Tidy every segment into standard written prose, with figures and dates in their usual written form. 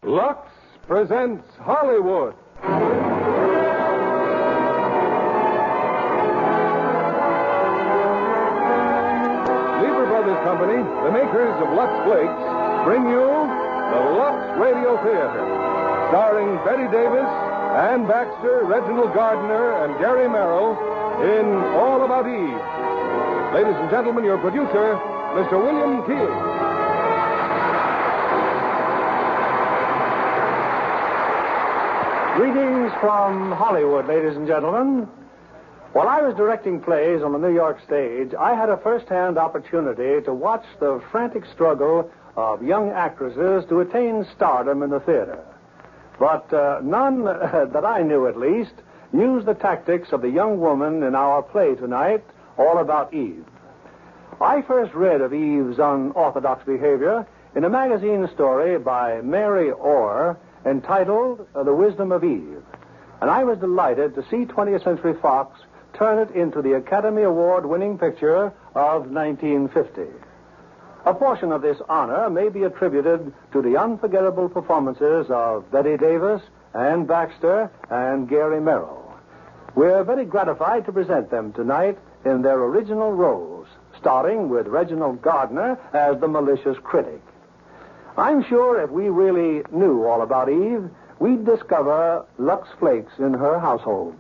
Lux presents Hollywood. Lever Brothers Company, the makers of Lux Flakes, bring you the Lux Radio Theater, starring Betty Davis, Ann Baxter, Reginald Gardner, and Gary Merrill in All About Eve. Ladies and gentlemen, your producer, Mr. William Keighley. Greetings from Hollywood, ladies and gentlemen. While I was directing plays on the New York stage, I had a first-hand opportunity to watch the frantic struggle of young actresses to attain stardom in the theater. But none, that I knew at least, used the tactics of the young woman in our play tonight, All About Eve. I first read of Eve's unorthodox behavior in a magazine story by Mary Orr, entitled The Wisdom of Eve. And I was delighted to see 20th Century Fox turn it into the Academy Award-winning picture of 1950. A portion of this honor may be attributed to the unforgettable performances of Betty Davis, Ann Baxter, and Gary Merrill. We're very gratified to present them tonight in their original roles, starting with Reginald Gardner as the malicious critic. I'm sure if we really knew all about Eve, we'd discover Lux Flakes in her household.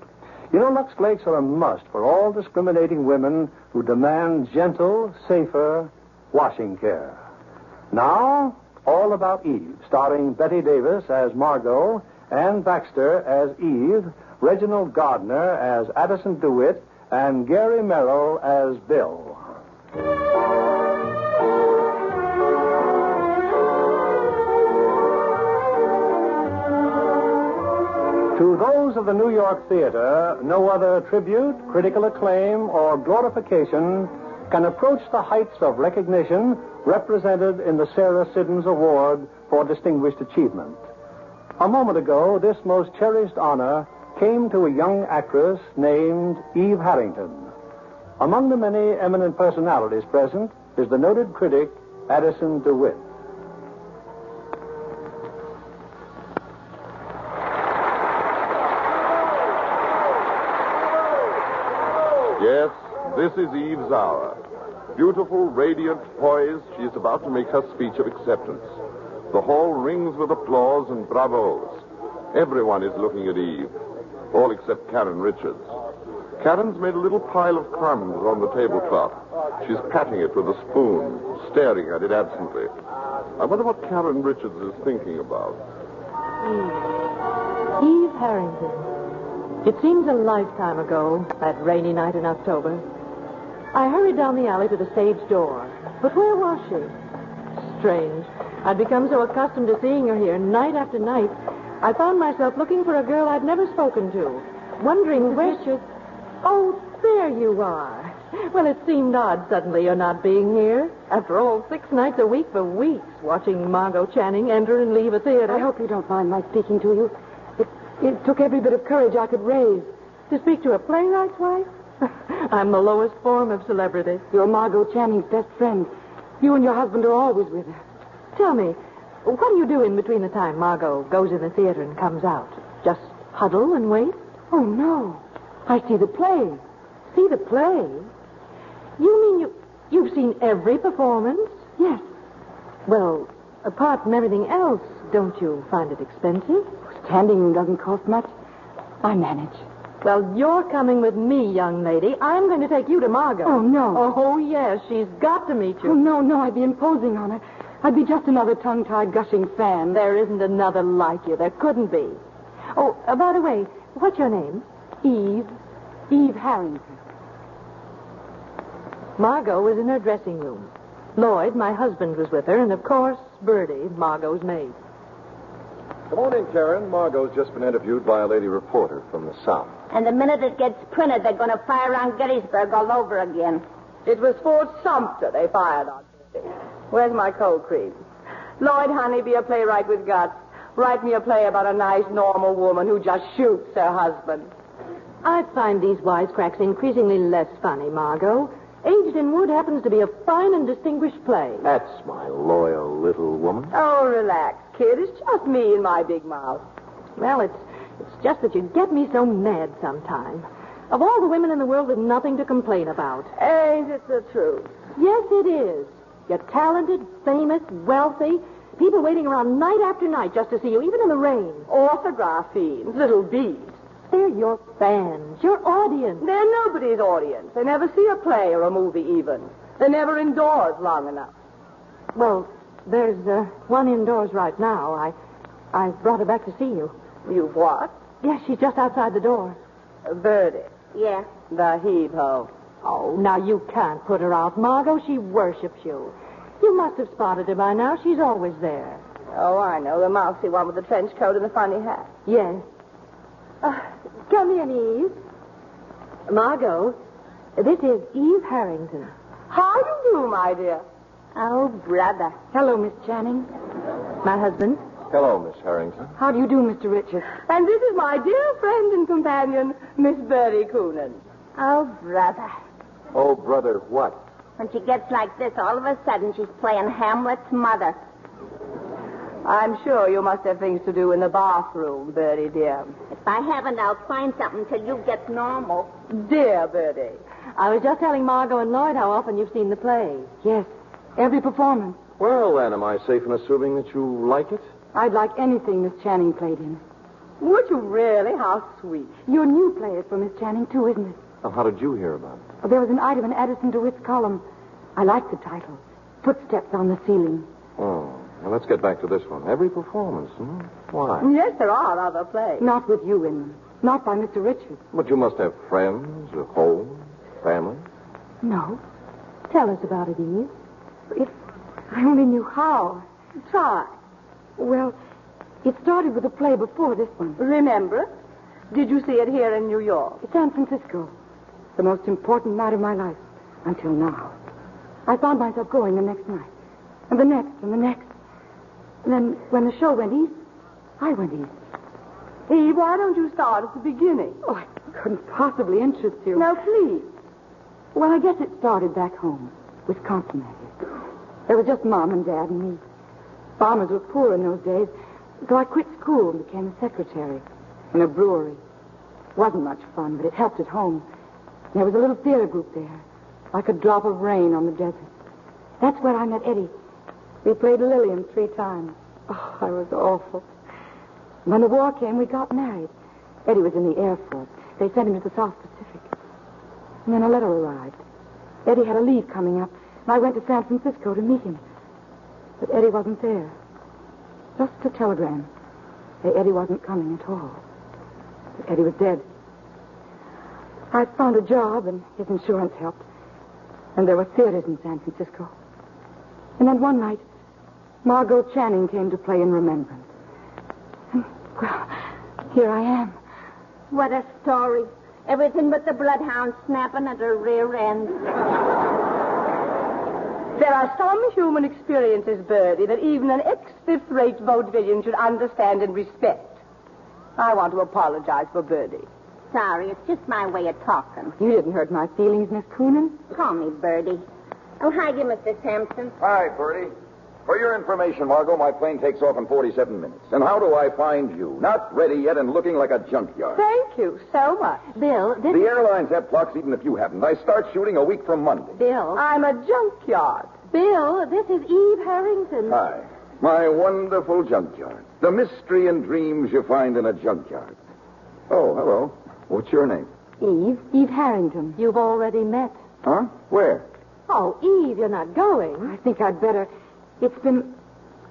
You know, Lux Flakes are a must for all discriminating women who demand gentle, safer washing care. Now, All About Eve, starring Betty Davis as Margot, Ann Baxter as Eve, Reginald Gardner as Addison DeWitt, and Gary Merrill as Bill. To those of the New York theater, no other tribute, critical acclaim, or glorification can approach the heights of recognition represented in the Sarah Siddons Award for Distinguished Achievement. A moment ago, this most cherished honor came to a young actress named Eve Harrington. Among the many eminent personalities present is the noted critic Addison DeWitt. Yes, this is Eve's hour. Beautiful, radiant, poised, she is about to make her speech of acceptance. The hall rings with applause and bravos. Everyone is looking at Eve, all except Karen Richards. Karen's made a little pile of crumbs on the tablecloth. She's patting it with a spoon, staring at it absently. I wonder what Karen Richards is thinking about. Eve Harrington. It seems a lifetime ago, that rainy night in October. I hurried down the alley to the stage door. But where was she? Strange. I'd become so accustomed to seeing her here night after night, I found myself looking for a girl I'd never spoken to, wondering where she... Oh, there you are. Well, it seemed odd suddenly you're not being here. After all, 6 nights a week for weeks, watching Margot Channing enter and leave a theater. I hope you don't mind my speaking to you. It took every bit of courage I could raise. To speak to a playwright's wife? I'm the lowest form of celebrity. You're Margot Channing's best friend. You and your husband are always with her. Tell me, what do you do in between the time Margot goes in the theater and comes out? Just huddle and wait? Oh, no. I see the play. See the play? You mean you've seen every performance? Yes. Well, apart from everything else, don't you find it expensive? Standing room doesn't cost much. I manage. Well, you're coming with me, young lady. I'm going to take you to Margot. Oh, no. Oh, yes, she's got to meet you. Oh, no, I'd be imposing on her. I'd be just another tongue-tied, gushing fan. There isn't another like you. There couldn't be. Oh, by the way, what's your name? Eve Harrington. Margot was in her dressing room. Lloyd, my husband, was with her, and of course, Birdie, Margot's maid. Good morning, Karen. Margot's just been interviewed by a lady reporter from the South. And the minute it gets printed, they're going to fire on Gettysburg all over again. It was Fort Sumter they fired on. Where's my cold cream? Lloyd, honey, be a playwright with guts. Write me a play about a nice, normal woman who just shoots her husband. I find these wisecracks increasingly less funny, Margot. Aged in Wood happens to be a fine and distinguished play. That's my loyal little woman. Oh, relax, kid. It's just me and my big mouth. Well, it's just that you get me so mad sometimes. Of all the women in the world, there's nothing to complain about. Ain't it the truth? Yes, it is. You're talented, famous, wealthy. People waiting around night after night just to see you, even in the rain. Autograph fiends, little bees. They're your fans, your audience. They're nobody's audience. They never see a play or a movie even. They're never indoors long enough. Well, there's one indoors right now. I brought her back to see you. You've what? Yes, she's just outside the door. Birdie. Yeah. The heave-ho. Oh, now you can't put her out, Margot. She worships you. You must have spotted her by now. She's always there. Oh, I know. The mousy one with the trench coat and the funny hat. Yes. Come in, Eve. Margot, this is Eve Harrington. How do you do, my dear? Oh, brother. Hello, Miss Channing. My husband. Hello, Miss Harrington. How do you do, Mr. Richards? And this is my dear friend and companion, Miss Birdie Coonan. Oh, brother. Oh, brother, what? When she gets like this, all of a sudden she's playing Hamlet's mother. I'm sure you must have things to do in the bathroom, Birdie, dear. If I haven't, I'll find something till you get normal. Dear Birdie. I was just telling Margot and Lloyd how often you've seen the play. Yes, every performance. Well, then, am I safe in assuming that you like it? I'd like anything Miss Channing played in. Would you really? How sweet. Your new play is for Miss Channing, too, isn't it? Well, how did you hear about it? Well, there was an item in Addison DeWitt's column. I like the title. Footsteps on the Ceiling. Oh, well, let's get back to this one. Every performance, Why? Yes, there are other plays. Not with you in them. Not by Mr. Richards. But you must have friends, a home, family. No. Tell us about it, Eve. If I only knew how. Try. Well, it started with a play before this one. Remember? Did you see it here in New York? San Francisco. The most important night of my life. Until now. I found myself going the next night. And the next, and the next. And then when the show went east, I went east. Eve, why don't you start at the beginning? Oh, I couldn't possibly interest you. Now, please. Well, I guess it started back home. Wisconsin, that is. There was just Mom and Dad and me. Farmers were poor in those days, so I quit school and became a secretary in a brewery. It wasn't much fun, but it helped at home. And there was a little theater group there, like a drop of rain on the desert. That's where I met Eddie. We played Lillian 3 times. Oh, I was awful. When the war came, we got married. Eddie was in the Air Force. They sent him to the South Pacific. And then a letter arrived. Eddie had a leave coming up, and I went to San Francisco to meet him. But Eddie wasn't there. Just a telegram. Say Eddie wasn't coming at all. That Eddie was dead. I found a job, and his insurance helped. And there were theaters in San Francisco. And then one night, Margot Channing came to play in remembrance. And, well, here I am. What a story. Everything but the bloodhound snapping at her rear end. There are some human experiences, Birdie, that even an ex-fifth-rate vaudevillian should understand and respect. I want to apologize for Birdie. Sorry, it's just my way of talking. You didn't hurt my feelings, Miss Coonan. Call me Birdie. Oh, hi, you, Mr. Sampson. Hi, Birdie. For your information, Margot, my plane takes off in 47 minutes. And how do I find you? Not ready yet and looking like a junkyard. Thank you so much. Bill, this The airlines have clocks even if you haven't. I start shooting a week from Monday. Bill. I'm a junkyard. Bill, this is Eve Harrington. Hi. My wonderful junkyard. The mystery and dreams you find in a junkyard. Oh, hello. What's your name? Eve Harrington. You've already met. Huh? Where? Oh, Eve, you're not going. I think I'd better. It's been...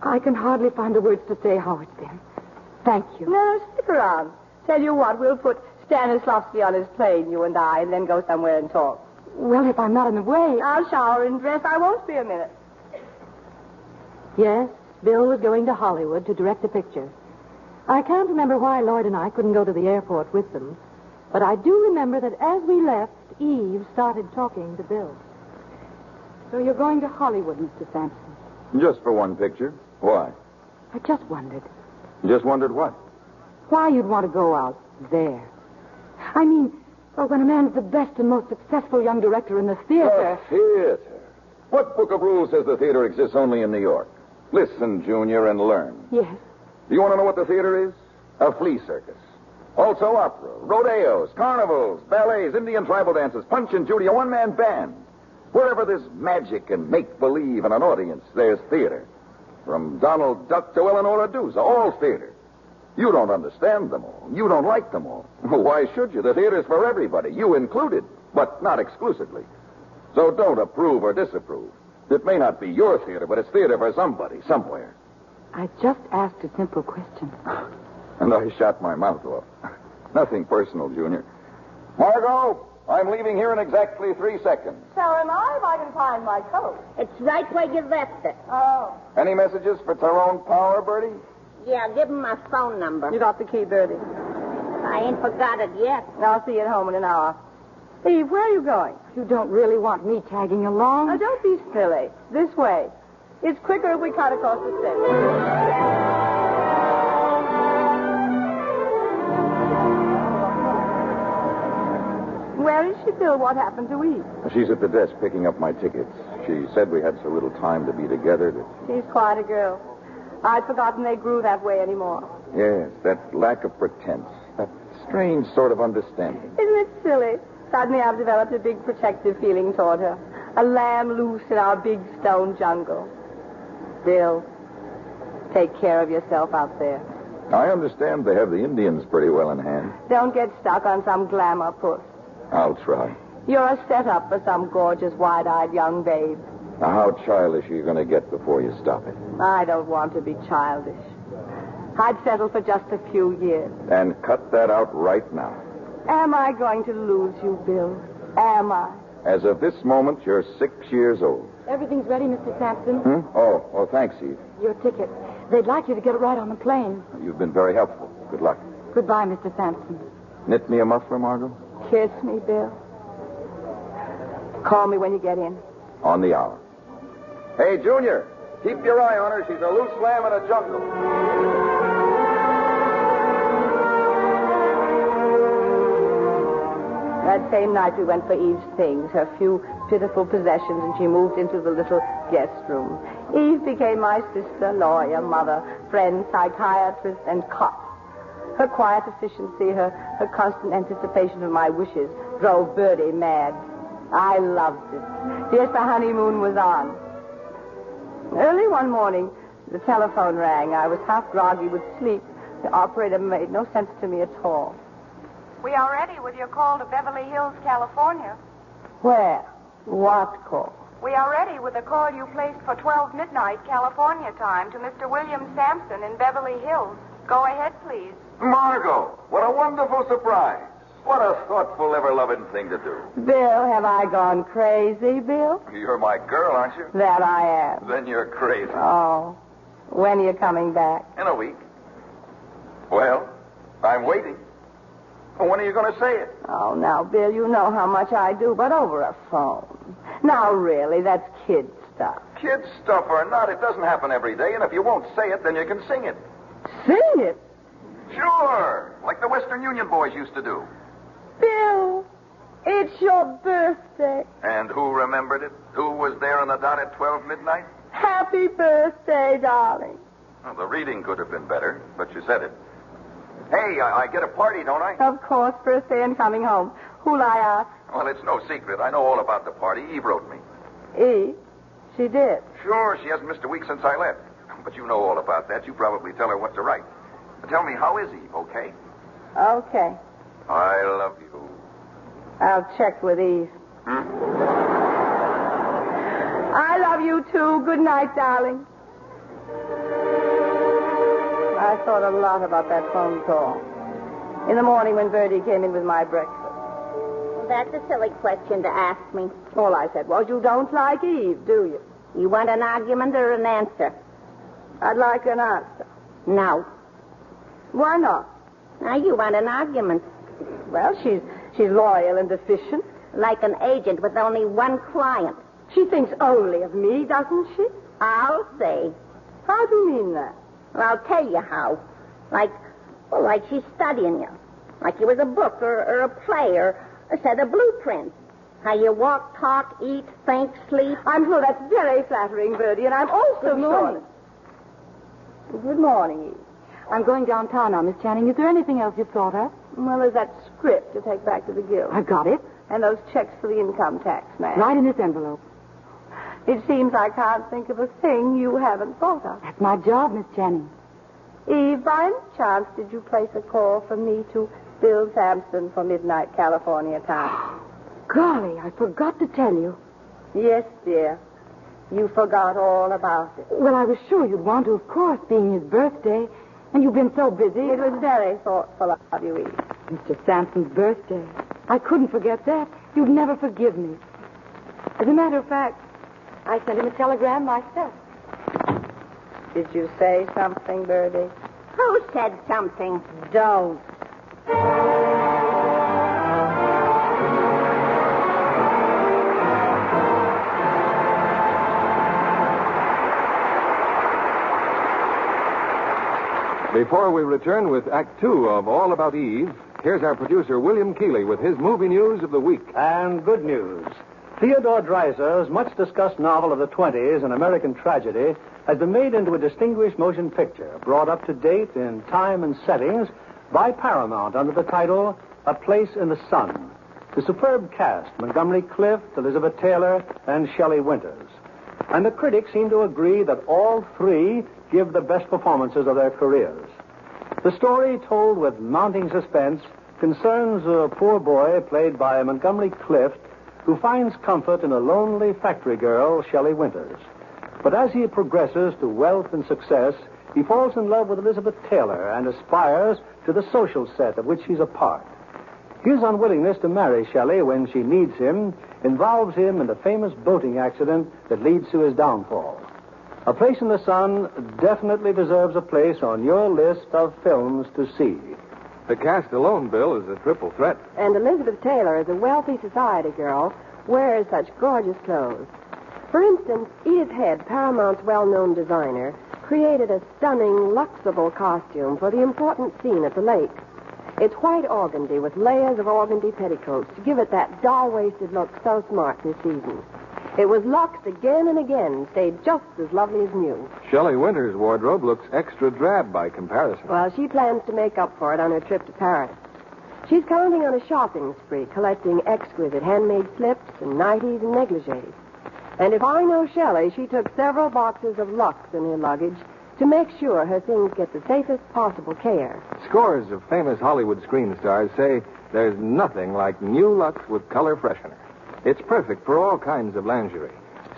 I can hardly find the words to say how it's been. Thank you. No, stick around. Tell you what, we'll put Stanislavski on his plane, you and I, and then go somewhere and talk. Well, if I'm not in the way... I'll shower and dress. I won't be a minute. Yes, Bill was going to Hollywood to direct a picture. I can't remember why Lloyd and I couldn't go to the airport with them, but I do remember that as we left, Eve started talking to Bill. So you're going to Hollywood, Mr. Sampson? Just for one picture. Why? I just wondered Just wondered what? why you'd want to go out there. I mean, Well, when a man's the best and most successful young director in the theater. The theater? What book of rules says the theater exists only in New York? Listen, Junior, and learn. Yes. Do you want to know what the theater is? A flea circus. Also opera, rodeos, carnivals, ballets, Indian tribal dances, Punch and Judy, a one-man band. Wherever there's magic and make-believe and an audience, there's theater. From Donald Duck to Eleanor Adusa, all theater. You don't understand them all. You don't like them all. Why should you? The theater's for everybody, you included, but not exclusively. So don't approve or disapprove. It may not be your theater, but it's theater for somebody, somewhere. I just asked a simple question. And I shot my mouth off. Nothing personal, Junior. Margot, I'm leaving here in exactly 3 seconds. So am I if I can find my coat. It's right where you left it. Oh. Any messages for Tyrone Power, Bertie? Yeah, give him my phone number. You got the key, Bertie. I ain't forgot it yet. I'll see you at home in an hour. Eve, where are you going? You don't really want me tagging along? Now, don't be silly. This way. It's quicker if we cut across the stage. Where is she, Bill? What happened to Eve? She's at the desk picking up my tickets. She said we had so little time to be together that... She's quite a girl. I'd forgotten they grew that way anymore. Yes, that lack of pretense. That strange sort of understanding. Isn't it silly? Suddenly I've developed a big protective feeling toward her. A lamb loose in our big stone jungle. Bill, take care of yourself out there. I understand they have the Indians pretty well in hand. Don't get stuck on some glamour puss. I'll try. You're a setup for some gorgeous, wide-eyed young babe. Now, how childish are you going to get before you stop it? I don't want to be childish. I'd settle for just a few years. And cut that out right now. Am I going to lose you, Bill? Am I? As of this moment, you're 6 years old. Everything's ready, Mr. Sampson. Oh, thanks, Eve. Your ticket. They'd like you to get it right on the plane. You've been very helpful. Good luck. Goodbye, Mr. Sampson. Knit me a muffler, Margot? Kiss me, Bill. Call me when you get in. On the hour. Hey, Junior, keep your eye on her. She's a loose lamb in a jungle. That same night we went for Eve's things, her few pitiful possessions, and she moved into the little guest room. Eve became my sister, lawyer, mother, friend, psychiatrist, and cop. Her quiet efficiency, her constant anticipation of my wishes drove Bertie mad. I loved it. Yes, the honeymoon was on. Early one morning, the telephone rang. I was half groggy with sleep. The operator made no sense to me at all. We are ready with your call to Beverly Hills, California. Where? What call? We are ready with the call you placed for 12 midnight California time to Mr. William Sampson in Beverly Hills. Go ahead, please. Margot, what a wonderful surprise. What a thoughtful, ever-loving thing to do. Bill, have I gone crazy, Bill? You're my girl, aren't you? That I am. Then you're crazy. Oh. When are you coming back? In a week. Well, I'm waiting. When are you going to say it? Oh, now, Bill, you know how much I do, but over a phone. Now, really, that's kid stuff. Kid stuff or not, it doesn't happen every day, and if you won't say it, then you can sing it. Sing it? Sure, like the Western Union boys used to do. Bill, it's your birthday. And who remembered it? Who was there on the dot at 12 midnight? Happy birthday, darling. Well, the reading could have been better, but you said it. Hey, I get a party, don't I? Of course, birthday and coming home. Who'll I ask? Well, it's no secret. I know all about the party. Eve wrote me. Eve? She did. Sure, she hasn't missed a week since I left. But you know all about that. You probably tell her what to write. Tell me, how is Eve, okay? Okay. I love you. I'll check with Eve. I love you, too. Good night, darling. I thought a lot about that phone call. In the morning when Bertie came in with my breakfast. Well, that's a silly question to ask me. All I said was, you don't like Eve, do you? You want an argument or an answer? I'd like an answer. No. Why not? Now, you want an argument. Well, she's loyal and efficient. Like an agent with only one client. She thinks only of me, doesn't she? I'll say. How do you mean that? Well, I'll tell you how. Like she's studying you. Like you was a book or a play or A set of blueprints. How you walk, talk, eat, think, sleep. I'm sure that's very flattering, Bertie, and I'm also Good morning. sure. Good morning, Eve. I'm going downtown now, Miss Channing. Is there anything else you've thought of? Well, there's that script to take back to the guild. I've got it. And those checks for the income tax man. Right in this envelope. It seems I can't think of a thing you haven't thought of. That's my job, Miss Channing. Eve, by any chance, did you place a call from me to Bill Sampson for midnight California time? Golly, I forgot to tell you. Yes, dear. You forgot all about it. Well, I was sure you'd want to, of course, being his birthday. And you've been so busy. It was very thoughtful of you, Eve. Mr. Sampson's birthday. I couldn't forget that. You'd never forgive me. As a matter of fact, I sent him a telegram myself. Did you say something, Bertie? Who said something? Don't. Before we return with Act Two of All About Eve, here's our producer, William Keeley, with his movie news of the week. And good news. Theodore Dreiser's much-discussed novel of the 20s, An American Tragedy, has been made into a distinguished motion picture, brought up to date in time and settings by Paramount under the title A Place in the Sun. The superb cast, Montgomery Clift, Elizabeth Taylor, and Shelley Winters. And the critics seem to agree that all three give the best performances of their careers. The story, told with mounting suspense, concerns a poor boy played by Montgomery Clift who finds comfort in a lonely factory girl, Shelley Winters. But as he progresses to wealth and success, he falls in love with Elizabeth Taylor and aspires to the social set of which he's a part. His unwillingness to marry Shelley when she needs him involves him in the famous boating accident that leads to his downfall. A Place in the Sun definitely deserves a place on your list of films to see. The cast alone, Bill, is a triple threat. And Elizabeth Taylor is a wealthy society girl, wears such gorgeous clothes. For instance, Edith Head, Paramount's well-known designer, created a stunning, luxable costume for the important scene at the lake. It's white organdy with layers of organdy petticoats to give it that doll-waisted look so smart this season. It was luxed again and again, stayed just as lovely as new. Shelley Winters' wardrobe looks extra drab by comparison. Well, she plans to make up for it on her trip to Paris. She's counting on a shopping spree, collecting exquisite handmade slips and nighties and negligees. And if I know Shelley, she took several boxes of Lux in her luggage to make sure her things get the safest possible care. Scores of famous Hollywood screen stars say there's nothing like new Lux with color freshener. It's perfect for all kinds of lingerie.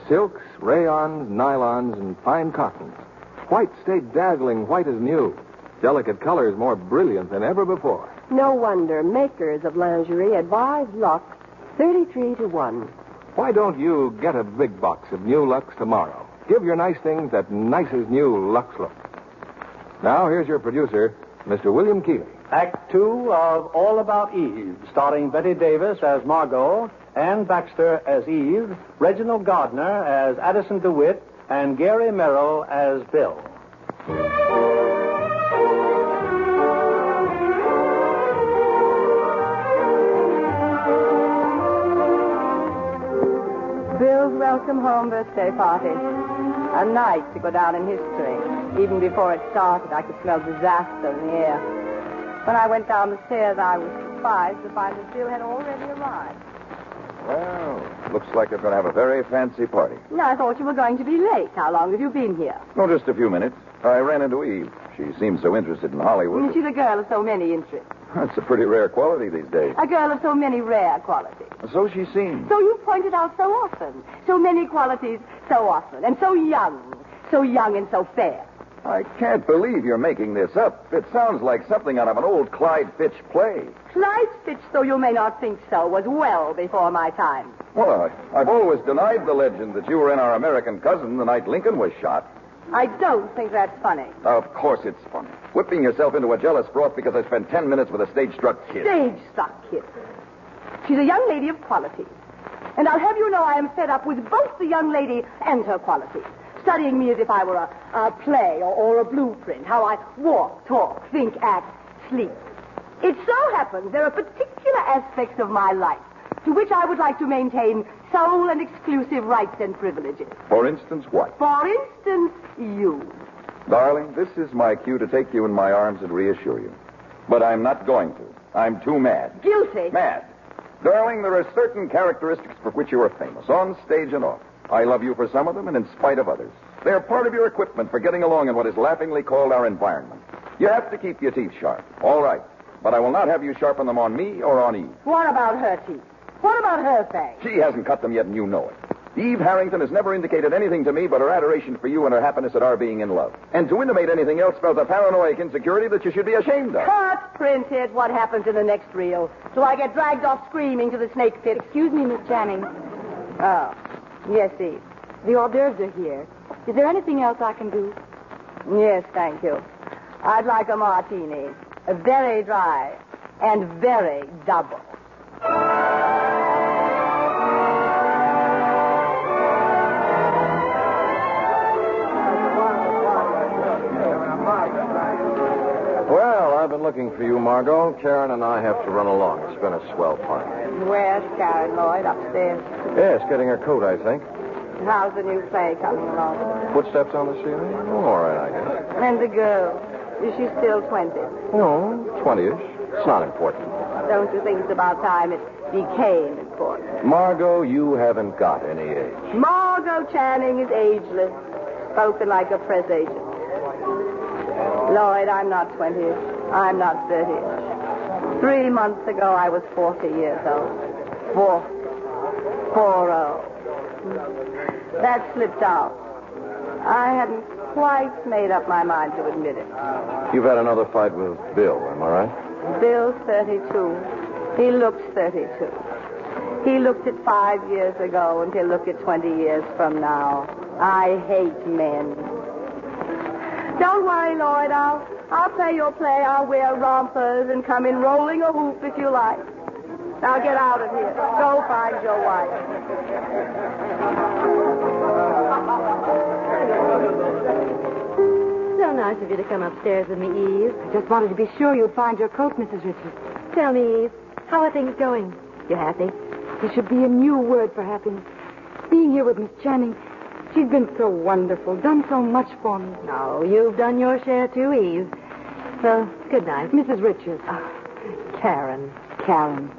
Silks, rayons, nylons, and fine cottons. White stayed dazzling white as new. Delicate colors more brilliant than ever before. No wonder makers of lingerie advise Lux 33-1. Why don't you get a big box of new Lux tomorrow? Give your nice things that nice as new Lux look. Now, here's your producer, Mr. William Keeley. Act Two of All About Eve, starring Betty Davis as Margot, Ann Baxter as Eve, Reginald Gardner as Addison DeWitt, and Gary Merrill as Bill. Bill's welcome home birthday party. A night to go down in history. Even before it started, I could smell disaster in the air. When I went down the stairs, I was surprised to find that Bill had already arrived. Well, looks like they're going to have a very fancy party. No, I thought you were going to be late. How long have you been here? Oh, just a few minutes. I ran into Eve. She seems so interested in Hollywood. She's a girl of so many interests. That's a pretty rare quality these days. A girl of so many rare qualities. So she seems. So you pointed out so often. So many qualities so often. And so young. So young and so fair. I can't believe you're making this up. It sounds like something out of an old Clyde Fitch play. Clyde Fitch, though you may not think so, was well before my time. Well, I've always denied the legend that you were in Our American Cousin the night Lincoln was shot. I don't think that's funny. Of course it's funny. Whipping yourself into a jealous froth because I spent 10 minutes with a stage-struck kid. Stage-struck kid. She's a young lady of quality. And I'll have you know I am fed up with both the young lady and her qualities. Studying me as if I were a play or a blueprint. How I walk, talk, think, act, sleep. It so happens there are particular aspects of my life to which I would like to maintain sole and exclusive rights and privileges. For instance, what? For instance, you. Darling, this is my cue to take you in my arms and reassure you. But I'm not going to. I'm too mad. Guilty. Mad. Darling, there are certain characteristics for which you are famous, on stage and off. I love you for some of them and in spite of others. They're part of your equipment for getting along in what is laughingly called our environment. You have to keep your teeth sharp. All right. But I will not have you sharpen them on me or on Eve. What about her teeth? What about her face? She hasn't cut them yet, and you know it. Eve Harrington has never indicated anything to me but her adoration for you and her happiness at our being in love. And to intimate anything else spells a paranoid insecurity that you should be ashamed of. Cut, printed. What happens in the next reel? Do I get dragged off screaming to the snake pit? Excuse me, Miss Channing. Oh. Yes, Eve. The hors d'oeuvres are here. Is there anything else I can do? Yes, thank you. I'd like a martini. Very dry and very double. Well, I've been looking for you, Margot. Karen and I have to run along. It's been a swell party. Where's Karen Lloyd? Upstairs. Yes, getting her coat, I think. How's the new play coming along? Footsteps on the ceiling? Oh, all right, I guess. And the girl, is she still 20? No, 20-ish. It's not important. Don't you think it's about time it became important? Margot, you haven't got any age. Margot Channing is ageless. Spoken like a press agent. Lloyd, I'm not 20-ish. I'm not 30-ish. 3 months ago, I was 40 years old. 40. That slipped out. I hadn't quite made up my mind to admit it. You've had another fight with Bill, am I right? Bill's 32. He looks 32. He looked at 5 years ago, and he'll look at 20 years from now. I hate men. Don't worry, Lloyd. I'll play your play. I'll wear rompers and come in rolling a hoop if you like. Now get out of here. Go find your wife. So nice of you to come upstairs with me, Eve. I just wanted to be sure you'd find your coat, Mrs. Richards. Tell me, Eve, how are things going? You happy? There should be a new word for happiness. Being here with Miss Channing, she's been so wonderful, done so much for me. No, you've done your share too, Eve. Well, good night. Mrs. Richards. Karen. Karen.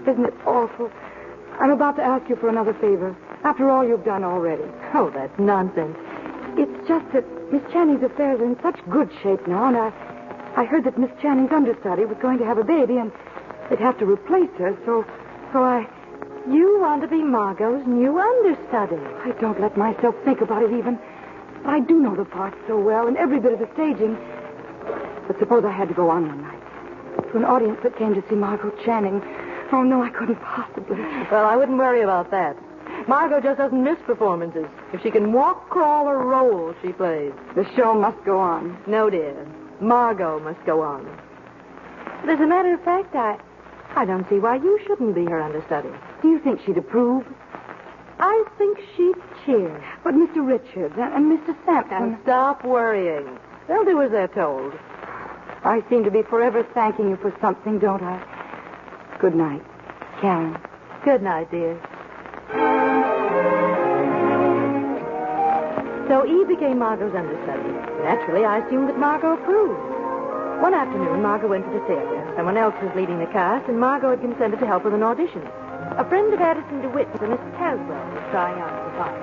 Isn't it awful? I'm about to ask you for another favor, after all you've done already. Oh, that's nonsense. It's just that Miss Channing's affairs are in such good shape now, and I heard that Miss Channing's understudy was going to have a baby, and they'd have to replace her, so You want to be Margot's new understudy. I don't let myself think about it even. But I do know the part so well, and every bit of the staging. But suppose I had to go on one night to an audience that came to see Margot Channing. Oh, no, I couldn't possibly. Well, I wouldn't worry about that. Margot just doesn't miss performances. If she can walk, crawl, or roll, she plays. The show must go on. No, dear. Margot must go on. But as a matter of fact, I don't see why you shouldn't be her understudy. Do you think she'd approve? I think she'd cheer. But Mr. Richards and Mr. Sampson... And stop worrying. They'll do as they're told. I seem to be forever thanking you for something, don't I? Good night, Karen. Good night, dear. So Eve became Margot's understudy. Naturally, I assumed that Margot approved. One afternoon, Margot went to the theater. Someone else was leading the cast, and Margot had consented to help with an audition. A friend of Addison DeWitt's, a Miss Caswell, was trying out for the part.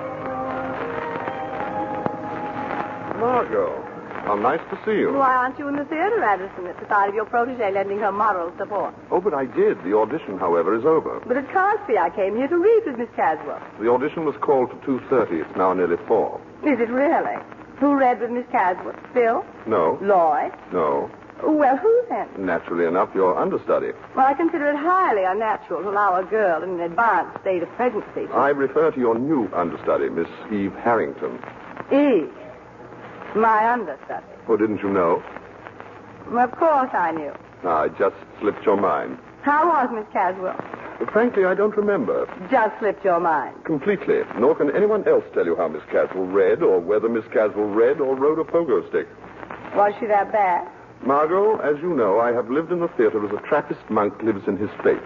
Margot, how nice to see you. Why aren't you in the theater, Addison, at the side of your protege lending her moral support? Oh, but I did. The audition, however, is over. But it can't be. I came here to read with Miss Caswell. The audition was called for 2:30. It's now nearly 4. Is it really? Who read with Miss Caswell? Bill? No. Lloyd? No. Well, who then? Naturally enough, your understudy. Well, I consider it highly unnatural to allow a girl in an advanced state of pregnancy to... I refer to your new understudy, Miss Eve Harrington. Eve? My understudy? Oh, didn't you know? Well, of course I knew. I just slipped your mind. How was Miss Caswell? Frankly, I don't remember. Just slipped your mind. Completely. Nor can anyone else tell you how Miss Caswell read, or whether Miss Caswell read or rode a pogo stick. Was she that bad? Margot, as you know, I have lived in the theater as a Trappist monk lives in his faith.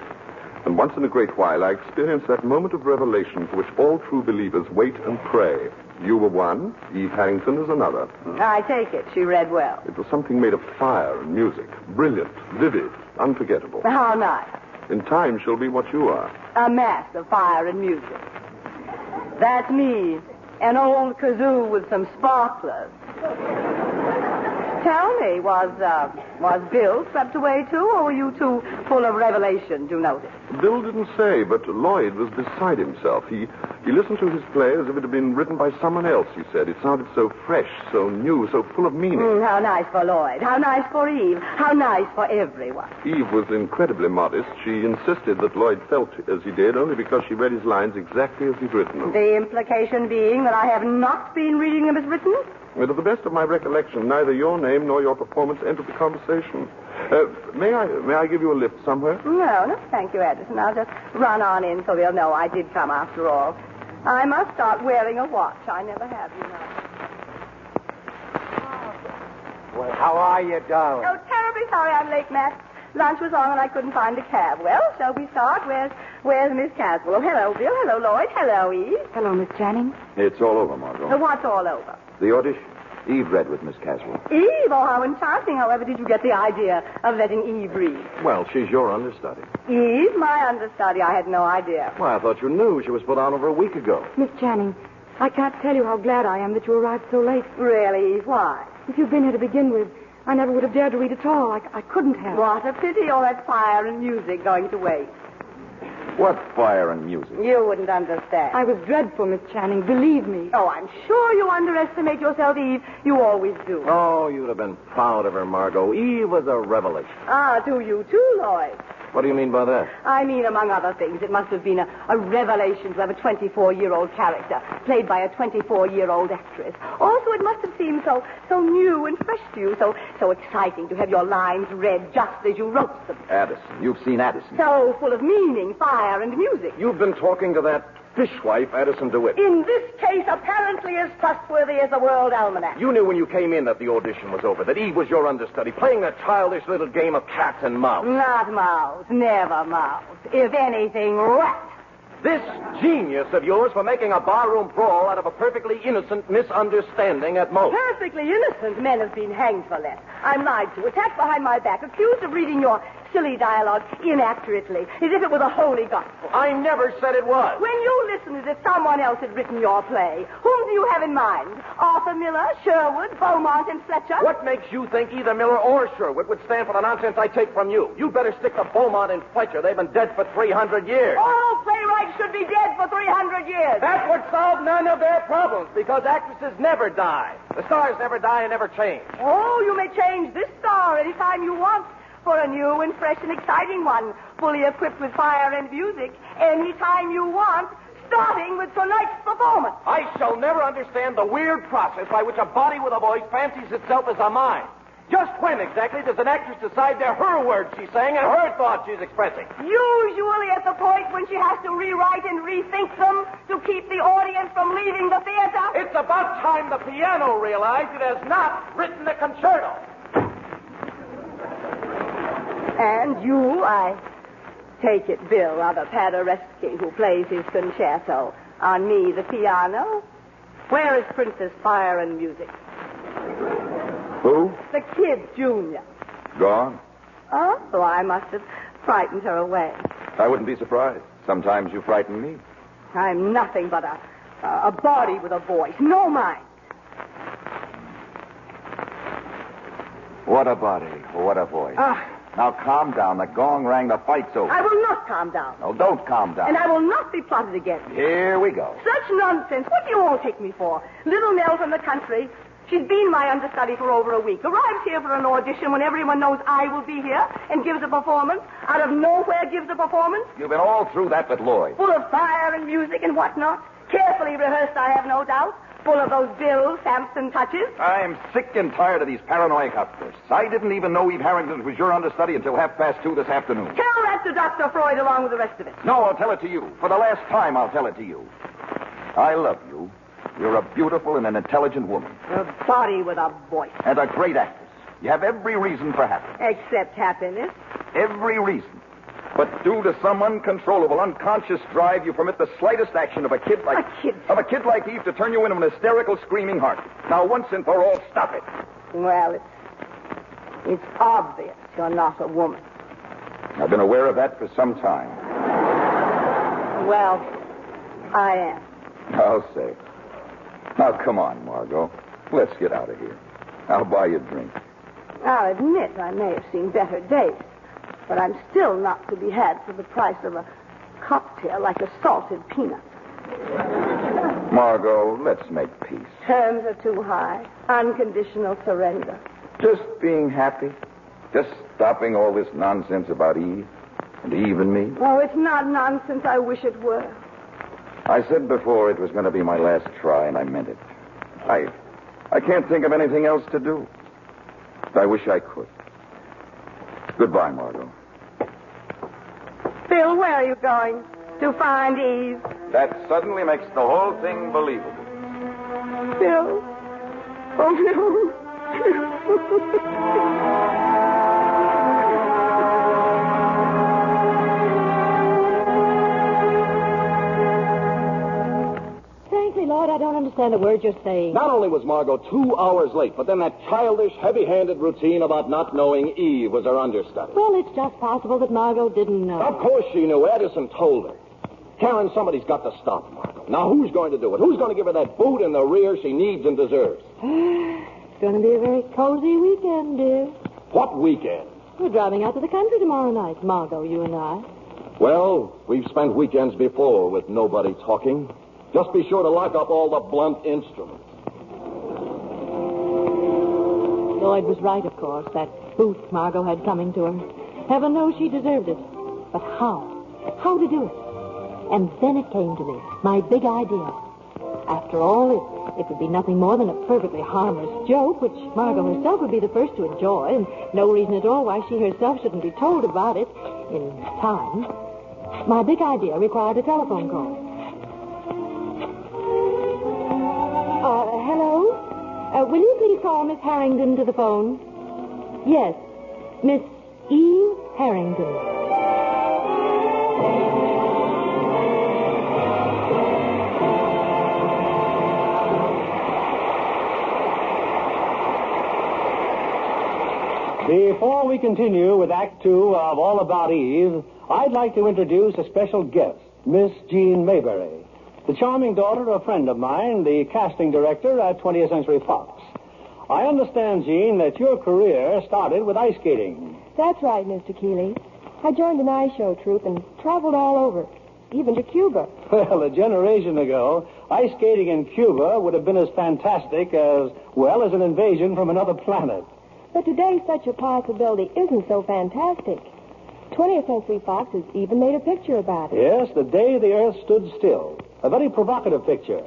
And once in a great while, I experience that moment of revelation for which all true believers wait and pray. You were one, Eve Harrington is another. I take it. She read well. It was something made of fire and music. Brilliant, vivid, unforgettable. How nice. In time, she'll be what you are. A mass of fire and music. That's me. An old kazoo with some sparklers. Tell me, was Bill swept away too, or were you two full of revelation to notice? Bill didn't say, but Lloyd was beside himself. He listened to his play as if it had been written by someone else, he said. It sounded so fresh, so new, so full of meaning. How nice for Lloyd. How nice for Eve. How nice for everyone. Eve was incredibly modest. She insisted that Lloyd felt as he did only because she read his lines exactly as he'd written them. The implication being that I have not been reading them as written? Well, to the best of my recollection, neither your name nor your performance entered the conversation. May I give you a lift somewhere? No, thank you, Edison. I'll just run on in so they'll know I did come after all. I must start wearing a watch. I never have, you know. Well, how are you, darling? Oh, terribly sorry I'm late, Matt. Lunch was on and I couldn't find a cab. Well, shall we start? Where's Miss Caswell? Oh, hello, Bill. Hello, Lloyd. Hello, Eve. Hello, Miss Channing. It's all over, Margot. What's all over? The audition. Eve read with Miss Caswell. Eve? Oh, how enchanting. However did you get the idea of letting Eve read? Well, she's your understudy. Eve? My understudy? I had no idea. Well, I thought you knew. She was put on over a week ago. Miss Channing, I can't tell you how glad I am that you arrived so late. Really, Eve? Why? If you'd been here to begin with, I never would have dared to read at all. I couldn't have. What a pity all that fire and music going to waste. What fire and music? You wouldn't understand. I was dreadful, Miss Channing. Believe me. Oh, I'm sure you underestimate yourself, Eve. You always do. Oh, you'd have been proud of her, Margot. Eve was a revelation. To you too, Lloyd. What do you mean by that? I mean, among other things, it must have been a revelation to have a 24-year-old character played by a 24-year-old actress. Also, it must have seemed so new and fresh to you, so exciting to have your lines read just as you wrote them. Addison. You've seen Addison. So full of meaning, fire, and music. You've been talking to that fishwife, Addison DeWitt. In this case, apparently as trustworthy as the World Almanac. You knew when you came in that the audition was over, that Eve was your understudy, playing that childish little game of cat and mouse. Not mouse, never mouse. If anything, rat. This genius of yours for making a barroom brawl out of a perfectly innocent misunderstanding at most. Perfectly innocent men have been hanged for less. I'm lied to, attacked behind my back, accused of reading your silly dialogue inaccurately, as if it were the holy gospel. I never said it was. When you listen as if someone else had written your play, whom do you have in mind? Arthur Miller, Sherwood, Beaumont, and Fletcher? What makes you think either Miller or Sherwood would stand for the nonsense I take from you? You better stick to Beaumont and Fletcher. They've been dead for 300 years. All playwrights should be dead for 300 years. That would solve none of their problems, because actresses never die. The stars never die and never change. Oh, you may change this star anytime you want for a new and fresh and exciting one, fully equipped with fire and music, anytime you want, starting with tonight's performance. I shall never understand the weird process by which a body with a voice fancies itself as a mind. Just when exactly does an actress decide they're her words she's saying and her thoughts she's expressing? Usually at the point when she has to rewrite and rethink them to keep the audience from leaving the theater. It's about time the piano realized it has not written the concerto. And you, I take it, Bill, are the Paderewski who plays his concerto. On me, the piano. Where is Princess Fire and Music? Who? The Kid Jr. Gone? Oh, I must have frightened her away. I wouldn't be surprised. Sometimes you frighten me. I'm nothing but a body with a voice, no mind. What a body, what a voice. Now calm down. The gong rang, the fight's over. I will not calm down. No, don't calm down. And I will not be plotted against. Here we go. Such nonsense. What do you all take me for? Little Nell from the country. She's been my understudy for over a week. Arrives here for an audition when everyone knows I will be here and gives a performance. Out of nowhere gives a performance. You've been all through that with Lloyd. Full of fire and music and whatnot. Carefully rehearsed, I have no doubt. Full of those Bill Sampson touches. I'm sick and tired of these paranoid outbursts. I didn't even know Eve Harrington was your understudy until 2:30 this afternoon. Tell that to Dr. Freud along with the rest of it. No, I'll tell it to you. For the last time, I'll tell it to you. I love you. You're a beautiful and an intelligent woman. A body with a voice. And a great actress. You have every reason for happiness. Except happiness. Every reason. But due to some uncontrollable, unconscious drive, you permit the slightest action of a kid like Eve to turn you into an hysterical, screaming heart. Now, once and for all, stop it. Well, it's obvious you're not a woman. I've been aware of that for some time. Well, I am. I'll say. Now, come on, Margot. Let's get out of here. I'll buy you a drink. I'll admit I may have seen better days, but I'm still not to be had for the price of a cocktail like a salted peanut. Margot, let's make peace. Terms are too high. Unconditional surrender. Just being happy. Just stopping all this nonsense about Eve and Eve and me. Oh, it's not nonsense. I wish it were. I said before it was going to be my last try, and I meant it. I can't think of anything else to do. I wish I could. Goodbye, Margot. Phil, where are you going? To find Eve? That suddenly makes the whole thing believable. Phil? Oh, no. Frankly, Lord, I don't understand a word you're saying. Not only was Margot 2 hours late, but then that childish, heavy-handed routine about not knowing Eve was her understudy. Well, it's just possible that Margot didn't know. Of course she knew. Edison told her. Karen, somebody's got to stop Margot. Now, who's going to do it? Who's going to give her that boot in the rear she needs and deserves? It's going to be a very cozy weekend, dear. What weekend? We're driving out to the country tomorrow night, Margot, you and I. Well, we've spent weekends before with nobody talking. Just be sure to lock up all the blunt instruments. Lloyd was right, of course. That boot Margot had coming to her. Heaven knows she deserved it. But how? How to do it? And then it came to me, my big idea. After all, it would be nothing more than a perfectly harmless joke, which Margot herself would be the first to enjoy, and no reason at all why she herself shouldn't be told about it in time. My big idea required a telephone call. Hello? Will you please call Miss Harrington to the phone? Yes, Miss Eve Harrington. Before we continue with Act 2 of All About Eve, I'd like to introduce a special guest, Miss Jean Mayberry, the charming daughter of a friend of mine, the casting director at 20th Century Fox. I understand, Jean, that your career started with ice skating. That's right, Mr. Keeley. I joined an ice show troupe and traveled all over, even to Cuba. Well, a generation ago, ice skating in Cuba would have been as fantastic as an invasion from another planet. But today, such a possibility isn't so fantastic. 20th Century Fox has even made a picture about it. Yes, The Day the Earth Stood Still. A very provocative picture.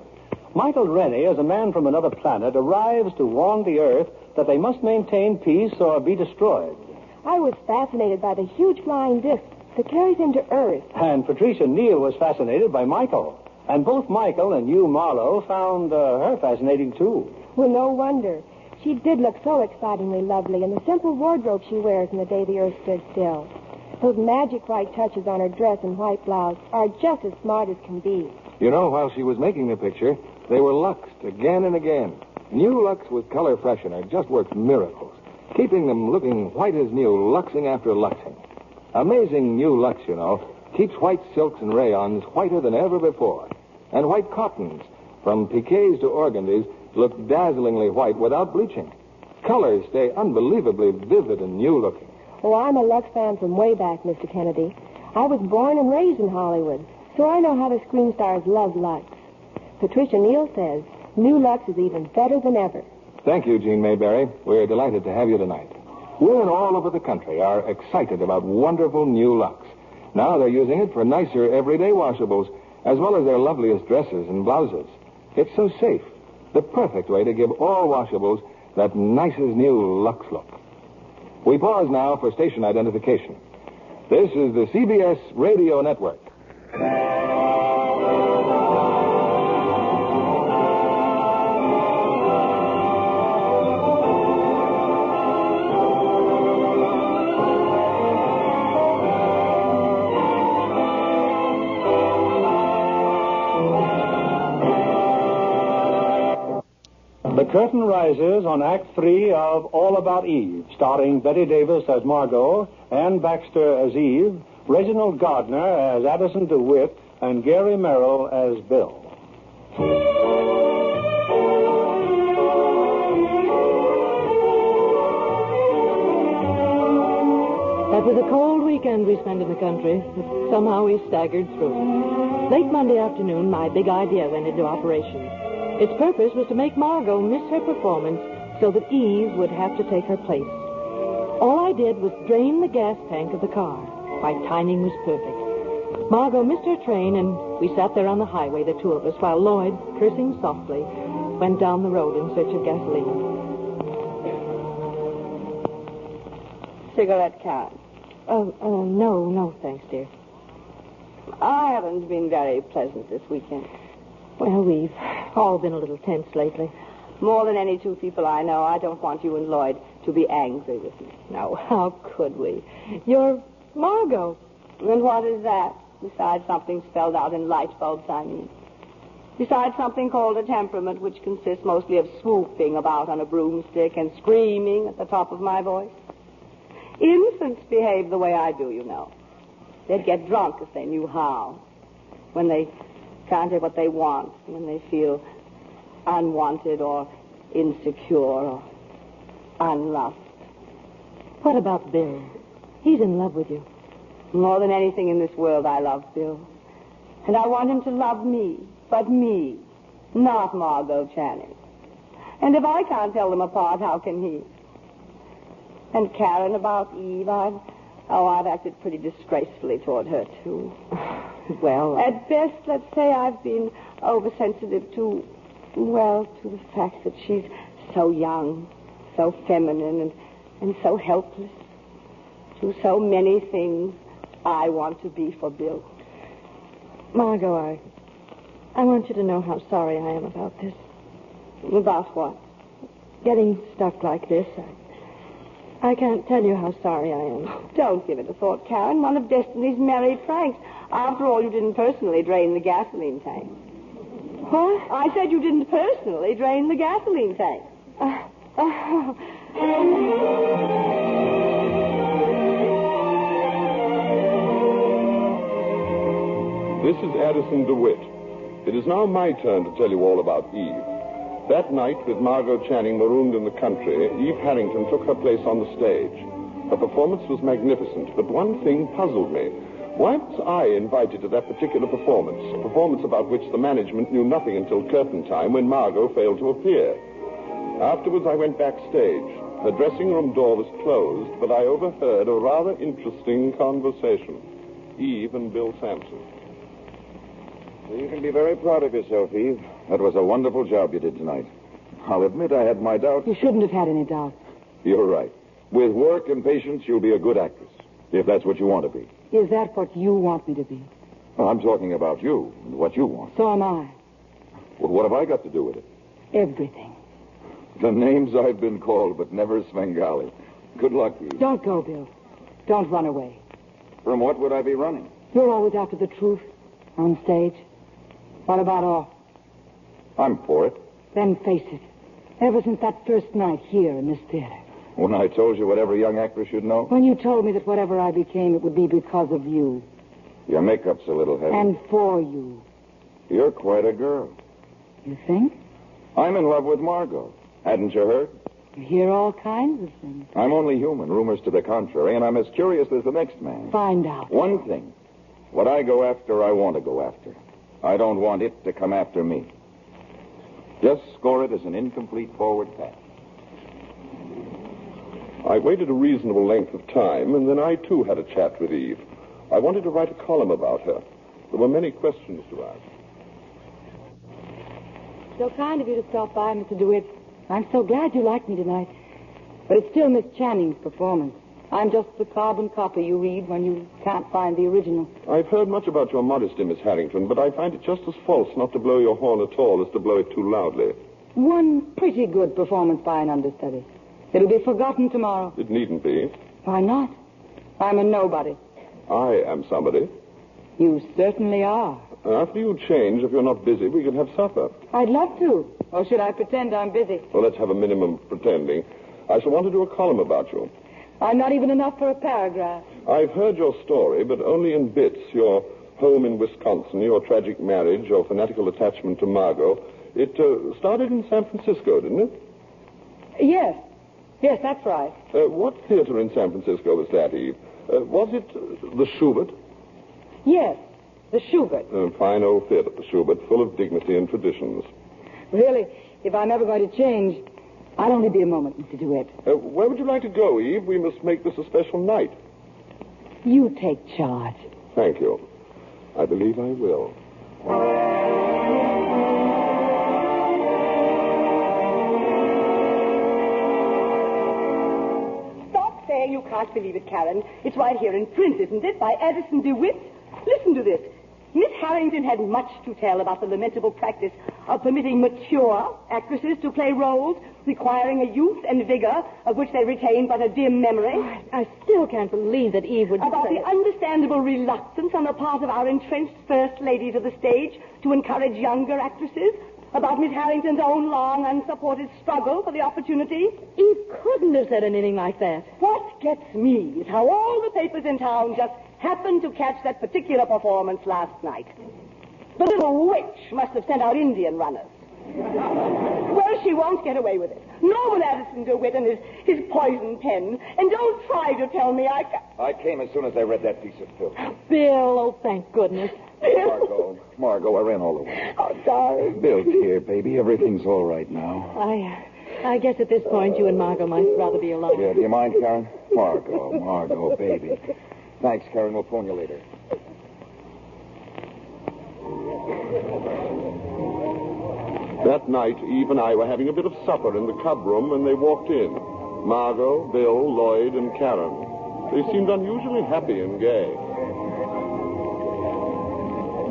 Michael Rennie, as a man from another planet, arrives to warn the Earth that they must maintain peace or be destroyed. I was fascinated by the huge flying disc that carries him to Earth. And Patricia Neal was fascinated by Michael. And both Michael and Hugh Marlowe found her fascinating, too. Well, no wonder. She did look so excitingly lovely in the simple wardrobe she wears in The Day the Earth Stood Still. Those magic white touches on her dress and white blouse are just as smart as can be. You know, while she was making the picture, they were luxed again and again. New Lux with color freshener just works miracles, keeping them looking white as new, luxing after luxing. Amazing New Lux, you know, keeps white silks and rayons whiter than ever before. And white cottons, from piquets to organdies, look dazzlingly white without bleaching. Colors stay unbelievably vivid and new-looking. Oh, I'm a Lux fan from way back, Mr. Kennedy. I was born and raised in Hollywood, so I know how the screen stars love Lux. Patricia Neal says New Lux is even better than ever. Thank you, Jean Mayberry. We're delighted to have you tonight. Women all over the country are excited about wonderful New Lux. Now they're using it for nicer everyday washables, as well as their loveliest dresses and blouses. It's so safe. The perfect way to give all washables that nicest new Lux look. We pause now for station identification. This is the CBS Radio Network. curtain rises on Act 3 of All About Eve, starring Betty Davis as Margot, Ann Baxter as Eve, Reginald Gardner as Addison DeWitt, and Gary Merrill as Bill. That was a cold weekend we spent in the country, but somehow we staggered through. Late Monday afternoon, my big idea went into operation. Its purpose was to make Margot miss her performance so that Eve would have to take her place. All I did was drain the gas tank of the car. My timing was perfect. Margot missed her train, and we sat there on the highway, the two of us, while Lloyd, cursing softly, went down the road in search of gasoline. Cigarette, Karen? No, thanks, dear. I haven't been very pleasant this weekend. Well, we've all been a little tense lately. More than any two people I know, I don't want you and Lloyd to be angry with me. No, how could we? You're Margot. And what is that? Besides something spelled out in light bulbs, I mean. Besides something called a temperament, which consists mostly of swooping about on a broomstick and screaming at the top of my voice. Infants behave the way I do, you know. They'd get drunk if they knew how. When they can't get what they want, when they feel unwanted or insecure or unloved. What about Bill? He's in love with you. More than anything in this world, I love Bill. And I want him to love me, but me, not Margot Channing. And if I can't tell them apart, how can he? And Karen, about Eve, I've acted pretty disgracefully toward her, too. Well... At best, let's say I've been oversensitive to the fact that she's so young, so feminine, and so helpless. To so many things I want to be for Bill. Margot, I want you to know how sorry I am about this. About what? Getting stuck like this. I can't tell you how sorry I am. Don't give it a thought, Karen. One of Destiny's merry pranks. After all, you didn't personally drain the gasoline tank. What? I said you didn't personally drain the gasoline tank. This is Addison DeWitt. It is now my turn to tell you all about Eve. That night, with Margot Channing marooned in the country, Eve Harrington took her place on the stage. Her performance was magnificent, but one thing puzzled me. Why was I invited to that particular performance, a performance about which the management knew nothing until curtain time when Margot failed to appear? Afterwards, I went backstage. Her dressing room door was closed, but I overheard a rather interesting conversation. Eve and Bill Sampson. You can be very proud of yourself, Eve. That was a wonderful job you did tonight. I'll admit I had my doubts. You shouldn't have had any doubts. You're right. With work and patience, you'll be a good actress, if that's what you want to be. Is that what you want me to be? Well, I'm talking about you and what you want. So am I. Well, what have I got to do with it? Everything. The names I've been called, but never Svengali. Good luck, Eve. Don't go, Bill. Don't run away. From what would I be running? You're always after the truth. On stage. What about off? I'm for it. Then face it. Ever since that first night here in this theater. When I told you what every young actress should know? When you told me that whatever I became, it would be because of you. Your makeup's a little heavy. And for you. You're quite a girl. You think? I'm in love with Margot. Hadn't you heard? You hear all kinds of things. I'm only human, rumors to the contrary, and I'm as curious as the next man. Find out. One thing. What I go after, I want to go after. I don't want it to come after me. Just score it as an incomplete forward pass. I waited a reasonable length of time, and then I, too, had a chat with Eve. I wanted to write a column about her. There were many questions to ask. So kind of you to stop by, Mr. DeWitt. I'm so glad you liked me tonight. But it's still Miss Channing's performance. I'm just the carbon copy you read when you can't find the original. I've heard much about your modesty, Miss Harrington, but I find it just as false not to blow your horn at all as to blow it too loudly. One pretty good performance by an understudy. It'll be forgotten tomorrow. It needn't be. Why not? I'm a nobody. I am somebody. You certainly are. After you change, if you're not busy, we can have supper. I'd love to. Or should I pretend I'm busy? Well, let's have a minimum of pretending. I shall want to do a column about you. I'm not even enough for a paragraph. I've heard your story, but only in bits. Your home in Wisconsin, your tragic marriage, your fanatical attachment to Margot. It started in San Francisco, didn't it? Yes. Yes, that's right. What theater in San Francisco was that, Eve? Was it the Schubert? Yes, the Schubert. Fine old theater, the Schubert, full of dignity and traditions. Really, if I'm ever going to change, I'll only be a moment, Mr. DeWitt. Where would you like to go, Eve? We must make this a special night. You take charge. Thank you. I believe I will. Stop saying you can't believe it, Karen. It's right here in print, isn't it, by Addison DeWitt? Listen to this. Miss Harrington had much to tell about the lamentable practice of permitting mature actresses to play roles requiring a youth and vigor of which they retain but a dim memory. I still can't believe that Eve would About say the understandable reluctance on the part of our entrenched first ladies of the stage to encourage younger actresses. About Miss Harrington's own long, unsupported struggle for the opportunity. Eve couldn't have said anything like that. What gets me is how all the papers in town just happened to catch that particular performance last night. The little witch must have sent out Indian runners. Well, she won't get away with it. Norman Addison DeWitt and his poison pen. And don't try to tell me I came as soon as I read that piece of filth. Bill, oh, thank goodness. Margot, I ran all the way. Oh, darling. Bill's here, baby. Everything's all right now. I guess at this point you and Margot might rather be alone. Yeah, do you mind, Karen? Margot, baby. Thanks, Karen. We'll phone you later. That night, Eve and I were having a bit of supper in the cub room when they walked in. Margot, Bill, Lloyd, and Karen. They seemed unusually happy and gay.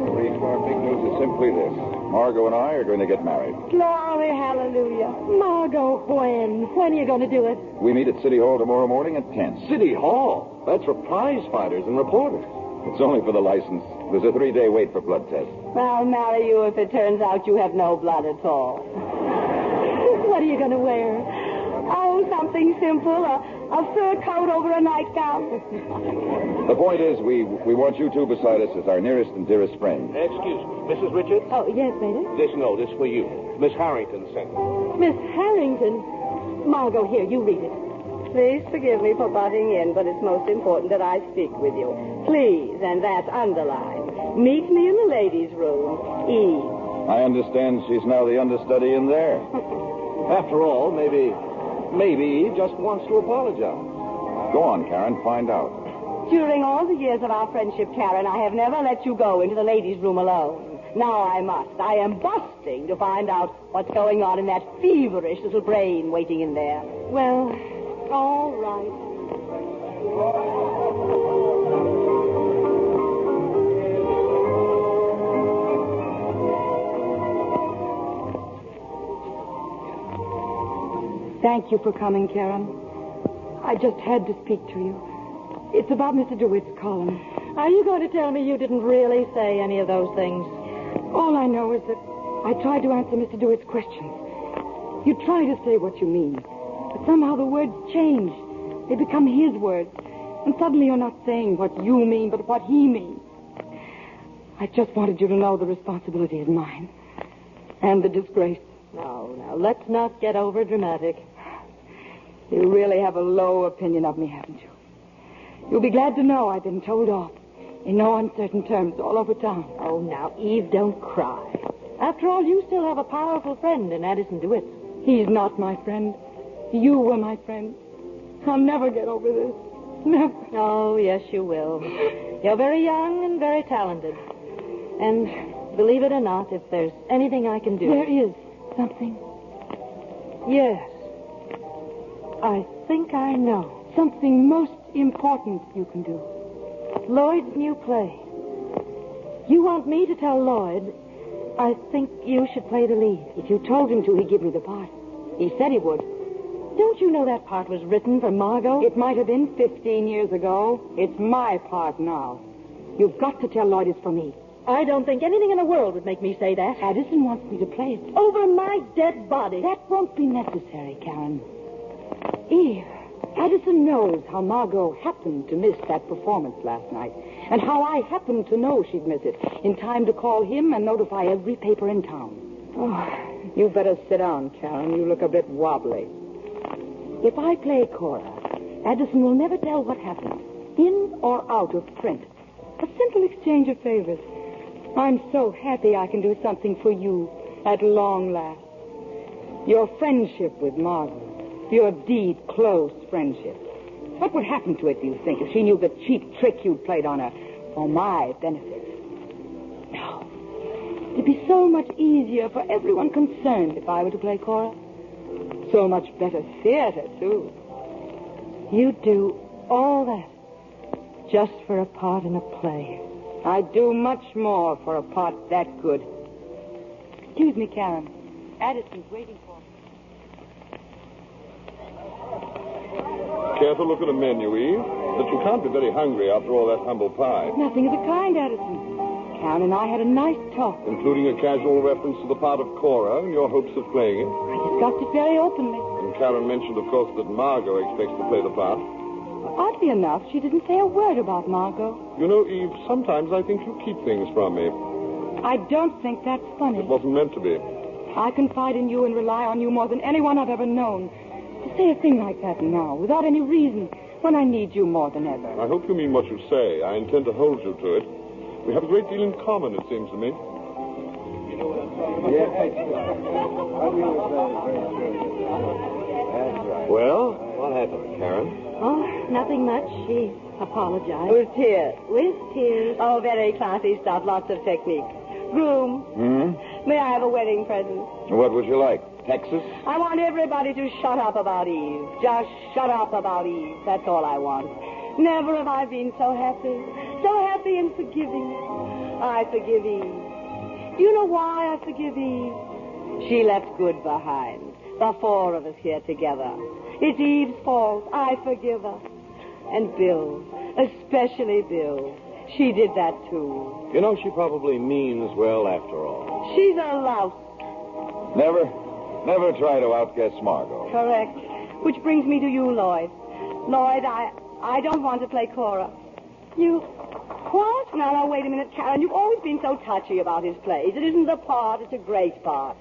Marie, our big news is simply this. Margot and I are going to get married. Glory, hallelujah. Margot, when? When are you going to do it? We meet at City Hall tomorrow morning at 10. City Hall? That's for prize fighters and reporters. It's only for the license. There's a 3-day wait for blood tests. I'll marry you if it turns out you have no blood at all. What are you going to wear? Oh, something simple. A fur coat over a nightgown. The point is, we want you two beside us as our nearest and dearest friend. Excuse me, Mrs. Richards? Oh, yes, Maynard? This note is for you. Miss Harrington sent it. Miss Harrington? Margot, here, you read it. Please forgive me for butting in, but it's most important that I speak with you. Please, and that's underlined. Meet me in the ladies' room. Eve. I understand she's now the understudy in there. After all, maybe Eve just wants to apologize. Go on, Karen, find out. During all the years of our friendship, Karen, I have never let you go into the ladies' room alone. Now I must. I am busting to find out what's going on in that feverish little brain waiting in there. Well, all right. Thank you for coming, Karen. I just had to speak to you. It's about Mr. DeWitt's column. Are you going to tell me you didn't really say any of those things? All I know is that I tried to answer Mr. DeWitt's questions. You try to say what you mean, but somehow the words change. They become his words. And suddenly you're not saying what you mean, but what he means. I just wanted you to know the responsibility is mine. And the disgrace. Now, let's not get over dramatic. You really have a low opinion of me, haven't you? You'll be glad to know I've been told off in no uncertain terms all over town. Oh, now, Eve, don't cry. After all, you still have a powerful friend in Addison DeWitt. He's not my friend. You were my friend. I'll never get over this. Never. Oh, yes, you will. You're very young and very talented. And believe it or not, if there's anything I can do... There is something. Yes. I think I know. Something most important you can do. Lloyd's new play. You want me to tell Lloyd, I think you should play the lead. If you told him to, he'd give me the part. He said he would. Don't you know that part was written for Margot? It might have been 15 years ago. It's my part now. You've got to tell Lloyd it's for me. I don't think anything in the world would make me say that. Addison wants me to play it. Over my dead body. That won't be necessary, Karen. Eve, Addison knows how Margot happened to miss that performance last night, and how I happened to know she'd miss it in time to call him and notify every paper in town. Oh, you better sit down, Karen. You look a bit wobbly. If I play Cora, Addison will never tell what happened, in or out of print. A simple exchange of favors. I'm so happy I can do something for you at long last. Your friendship with Margot, your deep, close friendship. What would happen to it, do you think, if she knew the cheap trick you played on her for my benefit? No. It'd be so much easier for everyone concerned if I were to play Cora. So much better theater, too. You'd do all that just for a part in a play. I'd do much more for a part that good. Excuse me, Karen. Addison's waiting for me. Careful look at the menu, Eve. But you can't be very hungry after all that humble pie. Nothing of the kind, Addison. Karen and I had a nice talk. Including a casual reference to the part of Cora and your hopes of playing it. I discussed it very openly. And Karen mentioned, of course, that Margot expects to play the part. Oddly enough, she didn't say a word about Margot. You know, Eve, sometimes I think you keep things from me. I don't think that's funny. It wasn't meant to be. I confide in you and rely on you more than anyone I've ever known. To say a thing like that now, without any reason, when I need you more than ever. I hope you mean what you say. I intend to hold you to it. We have a great deal in common, it seems to me. Well, what happened, Karen? Oh, nothing much. She apologized. With tears. With tears. Oh, very classy stuff. Lots of technique. Groom, may I have a wedding present? What would you like? Texas? I want everybody to shut up about Eve. Just shut up about Eve. That's all I want. Never have I been so happy. So happy and forgiving. I forgive Eve. Do you know why I forgive Eve? She left good behind. The four of us here together. It's Eve's fault. I forgive her. And Bill, especially Bill. She did that, too. You know, she probably means well after all. She's a louse. Never try to outguess Margot. Correct. Which brings me to you, Lloyd. Lloyd, I don't want to play Cora. You... What? Now, wait a minute, Karen. You've always been so touchy about his plays. It isn't the part. It's a great part.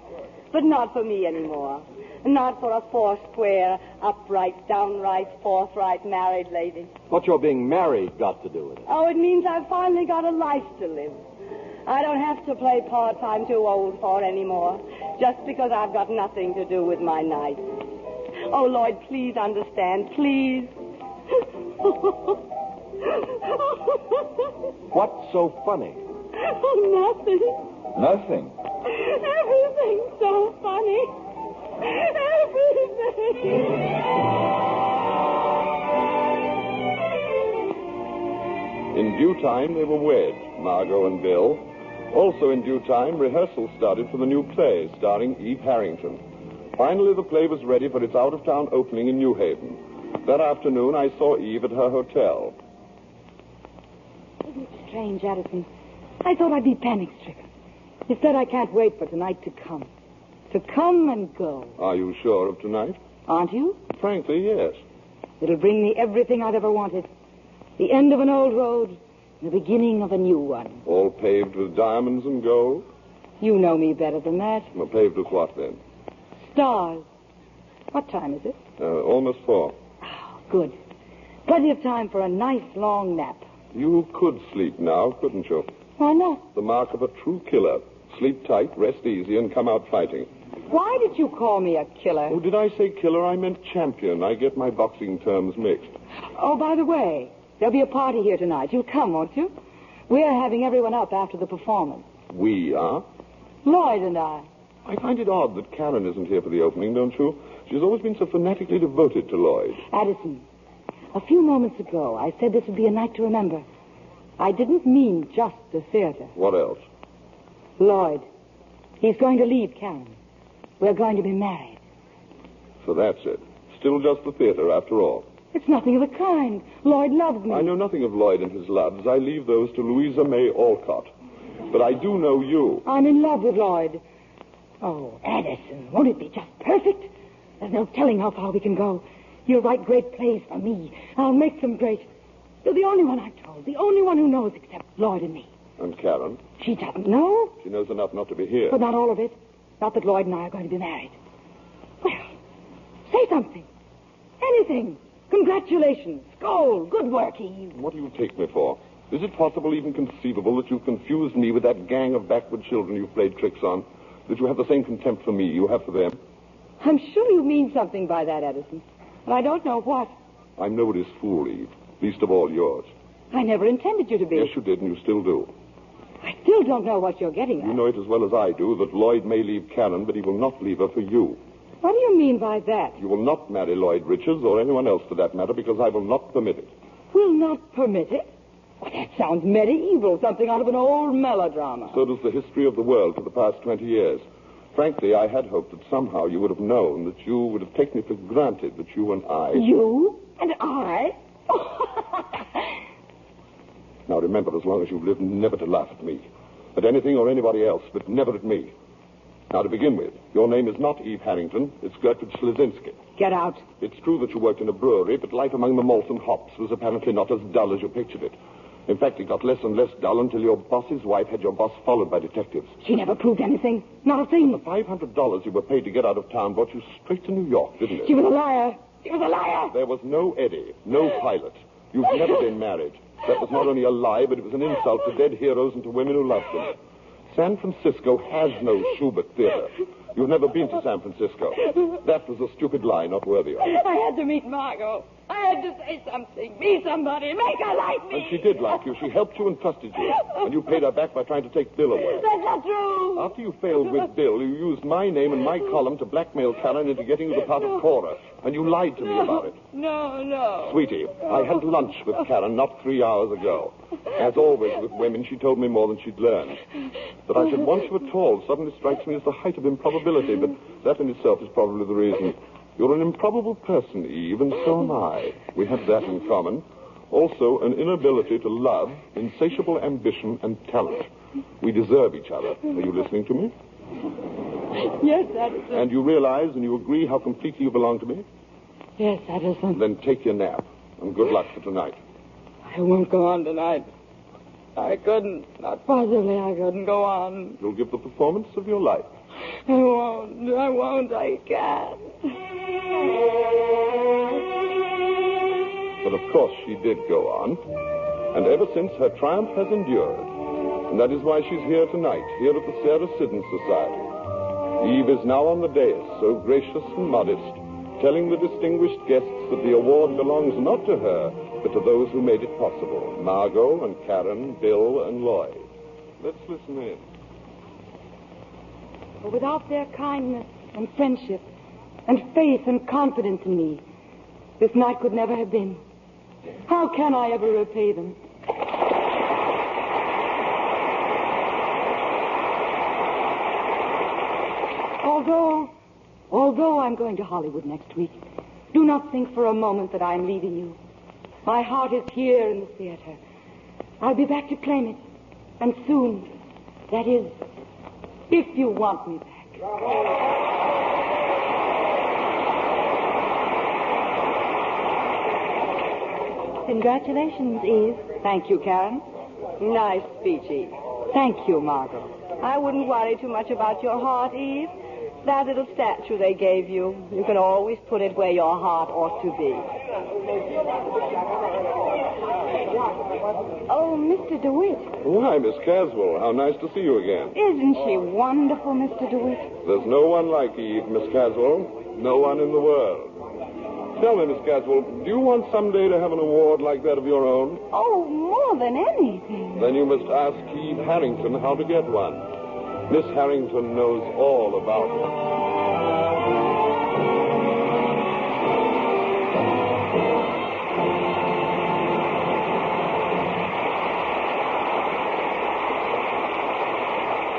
But not for me anymore. Not for a four-square, upright, downright, forthright married lady. What's your being married got to do with it? Oh, it means I've finally got a life to live. I don't have to play parts I'm too old for anymore, just because I've got nothing to do with my nights. Oh, Lloyd, please understand, please. What's so funny? Oh, nothing. Nothing? Everything's so funny. Everything. In due time, they were wed, Margot and Bill. Also in due time, rehearsals started for the new play starring Eve Harrington. Finally, the play was ready for its out-of-town opening in New Haven. That afternoon, I saw Eve at her hotel. Isn't it strange, Addison? I thought I'd be panic-stricken. Instead, I can't wait for tonight to come. To come and go. Are you sure of tonight? Aren't you? Frankly, yes. It'll bring me everything I've ever wanted. The end of an old road, the beginning of a new one. All paved with diamonds and gold? You know me better than that. Well, paved with what, then? Stars. What time is it? Almost 4. Oh, good. Plenty of time for a nice long nap. You could sleep now, couldn't you? Why not? The mark of a true killer. Sleep tight, rest easy, and come out fighting. Why did you call me a killer? Oh, did I say killer? I meant champion. I get my boxing terms mixed. Oh, by the way, there'll be a party here tonight. You'll come, won't you? We're having everyone up after the performance. We are? Lloyd and I. I find it odd that Karen isn't here for the opening, don't you? She's always been so fanatically devoted to Lloyd. Addison, a few moments ago, I said this would be a night to remember. I didn't mean just the theater. What else? Lloyd. He's going to leave Karen. We're going to be married. So that's it. Still just the theater, after all. It's nothing of the kind. Lloyd loves me. I know nothing of Lloyd and his loves. I leave those to Louisa May Alcott. But I do know you. I'm in love with Lloyd. Oh, Addison, won't it be just perfect? There's no telling how far we can go. You'll write great plays for me. I'll make them great. You're the only one I've told, the only one who knows except Lloyd and me. And Karen? She doesn't know. She knows enough not to be here. But not all of it. Not that Lloyd and I are going to be married. Well, say something. Anything. Congratulations. Gold. Good work, Eve. What do you take me for? Is it possible, even conceivable, that you've confused me with that gang of backward children you've played tricks on? That you have the same contempt for me you have for them? I'm sure you mean something by that, Edison. And I don't know what. I'm nobody's fool, Eve. Least of all yours. I never intended you to be. Yes, you did, and you still do. I still don't know what you're getting at. You know it as well as I do that Lloyd may leave Karen, but he will not leave her for you. What do you mean by that? You will not marry Lloyd Richards, or anyone else for that matter, because I will not permit it. Will not permit it? Well, that sounds medieval, something out of an old melodrama. So does the history of the world for the past 20 years. Frankly, I had hoped that somehow you would have known, that you would have taken it for granted that you and I... You and I? Now remember, as long as you've lived, never to laugh at me. At anything or anybody else, but never at me. Now, to begin with, your name is not Eve Harrington. It's Gertrude Schlesinski. Get out. It's true that you worked in a brewery, but life among the malts and hops was apparently not as dull as you pictured it. In fact, it got less and less dull until your boss's wife had your boss followed by detectives. She never proved anything. Not a thing. The $500 you were paid to get out of town brought you straight to New York, didn't it? She was a liar. She was a liar. There was no Eddie, no pilot. You've never been married. That was not only a lie, but it was an insult to dead heroes and to women who loved them. San Francisco has no Schubert Theater. You've never been to San Francisco. That was a stupid lie not worthy of you. I had to meet Margot. I had to say something. Be somebody. Make her like me. And she did like you. She helped you and trusted you. And you paid her back by trying to take Bill away. That's not true. After you failed with Bill, you used my name and my column to blackmail Karen into getting you the part of Cora. And you lied to me about it. No. Sweetie, I had lunch with Karen not 3 hours ago. As always with women, she told me more than she'd learned. That I should want you at all suddenly strikes me as the height of improbability, but that in itself is probably the reason. You're an improbable person, Eve, and so am I. We have that in common. Also, an inability to love, insatiable ambition, and talent. We deserve each other. Are you listening to me? Yes, Addison. And you realize and you agree how completely you belong to me? Yes, Addison. Then take your nap, and good luck for tonight. I won't go on tonight. I couldn't. Not possibly I couldn't go on. You'll give the performance of your life. I won't. I can't. But of course she did go on. And ever since, her triumph has endured. And that is why she's here tonight, here at the Sarah Siddons Society. Eve is now on the dais, so gracious and modest, telling the distinguished guests that the award belongs not to her, but to those who made it possible. Margot and Karen, Bill and Lloyd. Let's listen in. Without their kindness and friendship and faith and confidence in me, this night could never have been. How can I ever repay them? Although I'm going to Hollywood next week, do not think for a moment that I'm leaving you. My heart is here in the theater. I'll be back to claim it. And soon. That is, if you want me back. Congratulations, Eve. Thank you, Karen. Nice speech, Eve. Thank you, Margot. I wouldn't worry too much about your heart, Eve. That little statue they gave you, you can always put it where your heart ought to be. Oh, Mr. DeWitt. Why, Miss Caswell, how nice to see you again. Isn't she wonderful, Mr. DeWitt? There's no one like Eve, Miss Caswell. No one in the world. Tell me, Miss Caswell, do you want someday to have an award like that of your own? Oh, more than anything. Then you must ask Eve Harrington how to get one. Miss Harrington knows all about it.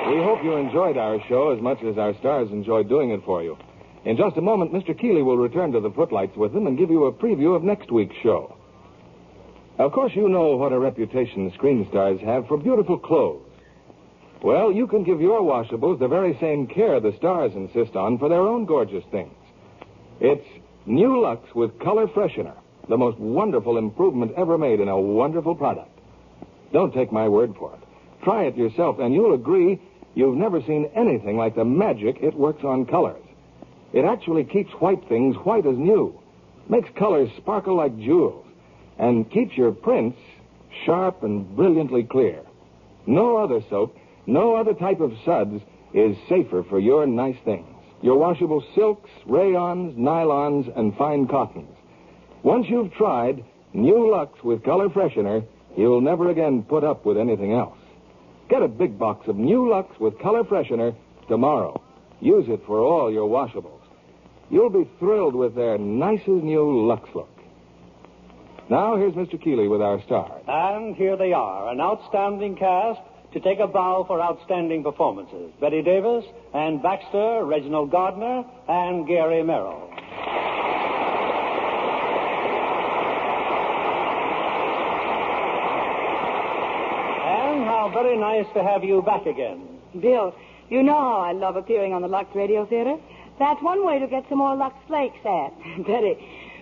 We hope you enjoyed our show as much as our stars enjoyed doing it for you. In just a moment, Mr. Keeley will return to the footlights with them and give you a preview of next week's show. Of course, you know what a reputation screen stars have for beautiful clothes. Well, you can give your washables the very same care the stars insist on for their own gorgeous things. It's New Lux with Color Freshener, the most wonderful improvement ever made in a wonderful product. Don't take my word for it. Try it yourself, and you'll agree you've never seen anything like the magic it works on colors. It actually keeps white things white as new, makes colors sparkle like jewels, and keeps your prints sharp and brilliantly clear. No other soap, no other type of suds is safer for your nice things. Your washable silks, rayons, nylons, and fine cottons. Once you've tried New Lux with Color Freshener, you'll never again put up with anything else. Get a big box of New Lux with Color Freshener tomorrow. Use it for all your washables. You'll be thrilled with their nicest new Lux look. Now, here's Mr. Keeley with our stars. And here they are, an outstanding cast to take a bow for outstanding performances. Betty Davis, Ann Baxter, Reginald Gardner, and Gary Merrill. And how very nice to have you back again. Bill, you know how I love appearing on the Lux Radio Theater. That's one way to get some more Lux Flakes, Ann. Betty,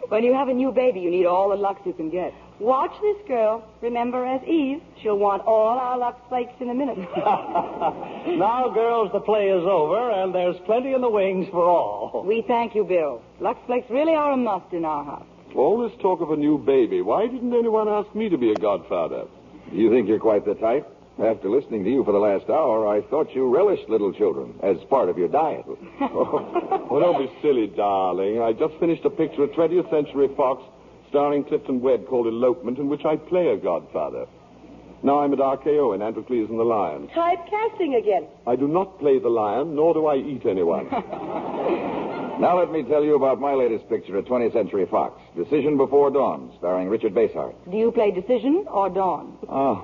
when you have a new baby, you need all the Lux you can get. Watch this girl. Remember, as Eve, she'll want all our Lux Flakes in a minute. Now, girls, the play is over, and there's plenty in the wings for all. We thank you, Bill. Lux Flakes really are a must in our house. All this talk of a new baby. Why didn't anyone ask me to be a godfather? You think you're quite the type? After listening to you for the last hour, I thought you relished little children as part of your diet. Well, don't be silly, darling. I just finished a picture of 20th Century Fox starring Clifton Webb called Elopement, in which I play a godfather. Now I'm at RKO in Androcles and the Lion. Typecasting again. I do not play the lion, nor do I eat anyone. Now let me tell you about my latest picture at 20th Century Fox, Decision Before Dawn, starring Richard Basehart. Do you play Decision or Dawn? Oh.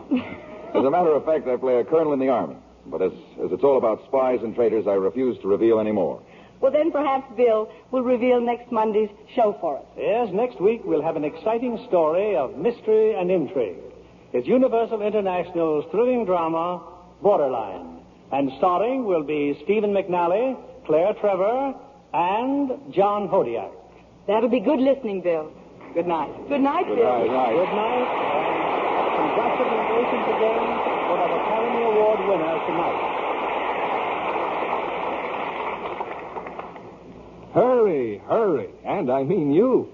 As a matter of fact, I play a colonel in the Army. But as it's all about spies and traitors, I refuse to reveal any more. Well, then perhaps Bill will reveal next Monday's show for us. Yes, next week we'll have an exciting story of mystery and intrigue. It's Universal International's thrilling drama, Borderline. And starring will be Stephen McNally, Claire Trevor, and John Hodiak. That'll be good listening, Bill. Good night. Good night, Bill. Good night. And congratulations again for our Academy Award winner tonight. Hurry, hurry, and I mean you.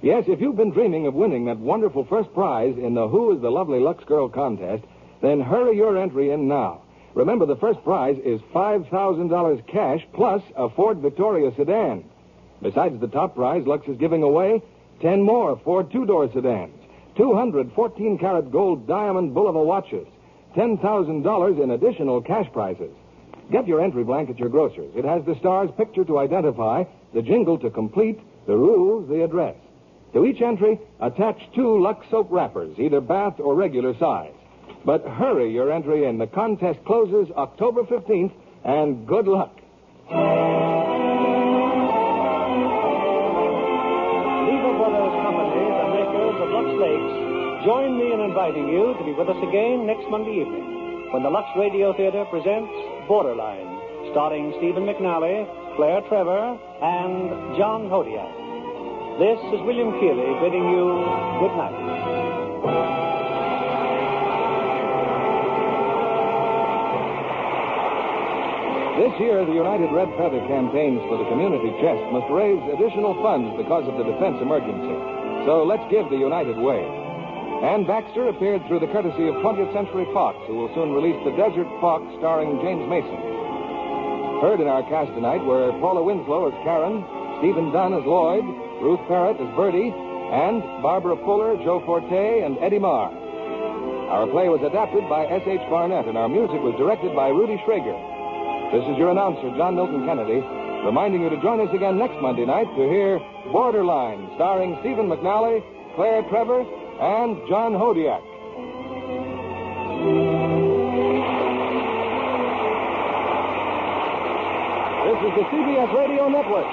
Yes, if you've been dreaming of winning that wonderful first prize in the Who is the Lovely Lux Girl contest, then hurry your entry in now. Remember, the first prize is $5,000 cash plus a Ford Victoria sedan. Besides the top prize, Lux is giving away 10 more Ford two-door sedans, 200 14-karat gold diamond Bulova watches, $10,000 in additional cash prizes. Get your entry blank at your grocer's. It has the star's picture to identify, the jingle to complete, the rules, the address. To each entry, attach 2 Lux soap wrappers, either bath or regular size. But hurry your entry in. The contest closes October 15th, and good luck. Lever Brothers Company, the makers of Lux Flakes, join me in inviting you to be with us again next Monday evening when the Lux Radio Theater presents Borderline, starring Stephen McNally, Claire Trevor, and John Hodiak. This is William Keeley bidding you good night. This year, the United Red Feather campaigns for the community chest must raise additional funds because of the defense emergency. So let's give the United wave. Ann Baxter appeared through the courtesy of 20th Century Fox, who will soon release The Desert Fox, starring James Mason. Heard in our cast tonight were Paula Winslow as Karen, Stephen Dunn as Lloyd, Ruth Parrott as Birdie, and Barbara Fuller, Joe Forte, and Eddie Marr. Our play was adapted by S.H. Barnett, and our music was directed by Rudy Schrager. This is your announcer, John Milton Kennedy, reminding you to join us again next Monday night to hear Borderline, starring Stephen McNally, Claire Trevor, and John Hodiak. This is the CBS Radio Network.